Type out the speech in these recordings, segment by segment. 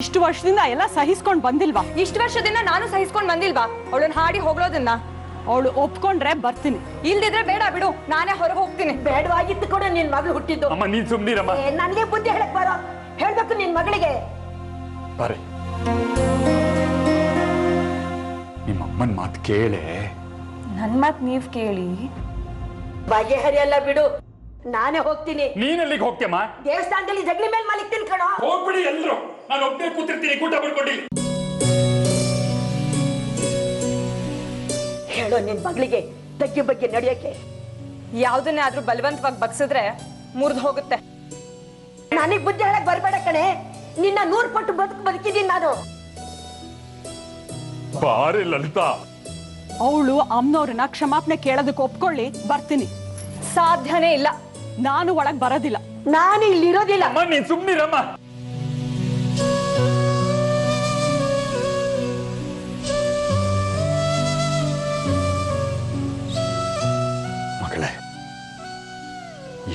ಇಷ್ಟು ವರ್ಷದಿಂದ ಎಲ್ಲ ಸಹಿಸ್ಕೊಂಡು ಬಂದಿಲ್ವಾ? ಇಷ್ಟು ವರ್ಷದಿಂದ ನಾನು ಸಹಿಸ್ಕೊಂಡು ಬಂದಿಲ್ವಾ? ಅವಳನ್ನ ಹಾಡಿ ಹೋಗ್ಲೋದನ್ನ ಅವಳು ಒಪ್ಕೊಂಡ್ರೆ ಬರ್ತೀನಿ, ಇಲ್ದಿದ್ರೆ ಬೇಡ ಬಿಡು, ನಾನೇ ಹೊರಗೆ ಹೋಗ್ತೀನಿ. ಬೇಡವಾಗಿತ್ತು ಕೂಡ ನಿನ್ ಮಗಳು ಹುಟ್ಟಿದ್ದು. ಅಮ್ಮ ನೀನ್ ಸುಮ್ನಿರಮ್ಮ. ನನಗೆ ಬುದ್ಧಿ ಹೇಳಕ್ ಬರೋ ಹೇಳ್ಬೇಕು ನಿನ್ ಮಗಳಿಗೆ. ಬರ್ರಿ, ನಿಮ್ಮ ಅಮ್ಮನ ಮಾತು ಕೇಳೆ. ನನ್ ಮಾತ್ ನೀವ್ ಕೇಳಿ. ಬಗೆಹರಿಯಲ್ಲ ಬಿಡು, ನಾನೇ ಹೋಗ್ತೀನಿ. ನೀನೆಲ್ಲಿಗೆ ಹೋಗ್ತೀಯಮ್ಮ? ದೇವಸ್ಥಾನದಲ್ಲಿ ಜಗಲಿ ಮೇಲೆ ಮಲಿಕ್ತೀನಿ ಕಣೋ. ಹೋಗ್ಬಿಡಿ ಎಲ್ರು, ನಾನು ಒಬ್ಬನೇ ಕೂತಿರ್ತೀನಿ, ಊಟ ಬರ್ಕೊಡಿ. ಹೇಳೋ ನಿನ್ ಮಗಳಿಗೆ ತಗ್ಗಿ ಬಗ್ಗೆ ನಡೆಯಕ್ಕೆ. ಯಾವ್ದನ್ನೇ ಆದ್ರೂ ಬಲವಂತವಾಗಿ ಬಗ್ಸಿದ್ರೆ ಮುರಿದು ಹೋಗುತ್ತೆ. ನನಗ್ ಬುದ್ಧಿ ಹೇಳಕ್ ಬರ್ಬೇಡ ಕಣೆ, ನಿನ್ನ 100 ಪಟ್ಟು ಬದುಕಿದೀನಿ ನಾನು. ಬಾರಿ ಲಲಿತಾ. ಅವಳು ಅಮ್ಮನವ್ರನ್ನ ಕ್ಷಮಾಪಣೆ ಕೇಳೋದಕ್ಕೆ ಒಪ್ಕೊಳ್ಳಿ, ಬರ್ತೀನಿ. ಸಾಧ್ಯನೇ ಇಲ್ಲ, ನಾನು ಒಳಗ್ ಬರೋದಿಲ್ಲ. ನಾನು ಇಲ್ಲಿರೋದಿಲ್ಲ. ಅಮ್ಮ ನೀನ್ ಸುಮ್ನಿರಮ್ಮ. ಮಗಳೇ,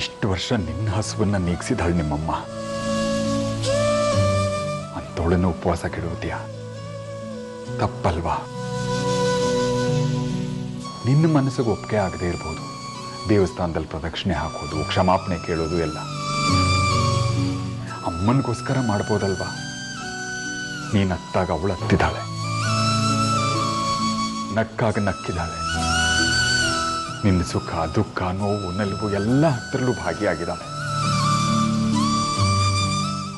ಇಷ್ಟು ವರ್ಷ ನಿನ್ನ ಹಸುವನ್ನ ನೀಗಿಸಿದಳು ನಿಮ್ಮಮ್ಮ, ಅಂತೋಳನ್ನು ಉಪವಾಸ ಕೆಡುವುದ್ಯಾ? ತಪ್ಪಲ್ವಾ? ನಿನ್ನ ಮನಸ್ಸಿಗೆ ಒಪ್ಪಿಗೆ ಆಗದೆ ಇರ್ಬೋದು, ದೇವಸ್ಥಾನದಲ್ಲಿ ಪ್ರದಕ್ಷಿಣೆ ಹಾಕೋದು, ಕ್ಷಮಾಪಣೆ ಕೇಳೋದು ಎಲ್ಲ ಅಮ್ಮನಿಗೋಸ್ಕರ ಮಾಡ್ಬೋದಲ್ವಾ? ನೀನ್ ಅತ್ತಾಗ ಅವಳು ಹತ್ತಿದ್ದಾಳೆ, ನಕ್ಕಾಗ ನಕ್ಕಿದ್ದಾಳೆ, ನಿನ್ನ ಸುಖ ದುಃಖ ನೋವು ನಲಿವು ಎಲ್ಲ ಹತ್ತರಲ್ಲೂ ಭಾಗಿಯಾಗಿದ್ದಾಳೆ.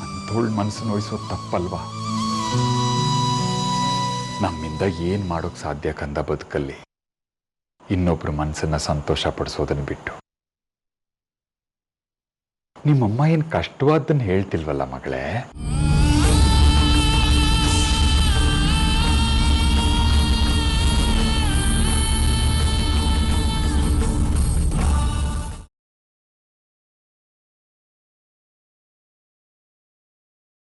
ಅಂಥೋಳ್ ಮನಸ್ಸು ನೋಯಿಸೋದು ತಪ್ಪಲ್ವಾ? ನಮ್ಮಿಂದ ಏನ್ ಮಾಡೋಕ್ ಸಾಧ್ಯ ಕಂದ ಬದುಕಲ್ಲಿ, ಇನ್ನೊಬ್ರು ಮನಸ್ಸನ್ನ ಸಂತೋಷ ಪಡಿಸೋದನ್ನ ಬಿಟ್ಟು. ನಿಮ್ಮಮ್ಮ ಏನ್ ಕಷ್ಟವಾದ್ದನ್ನು ಹೇಳ್ತಿಲ್ವಲ್ಲ ಮಗಳೇ?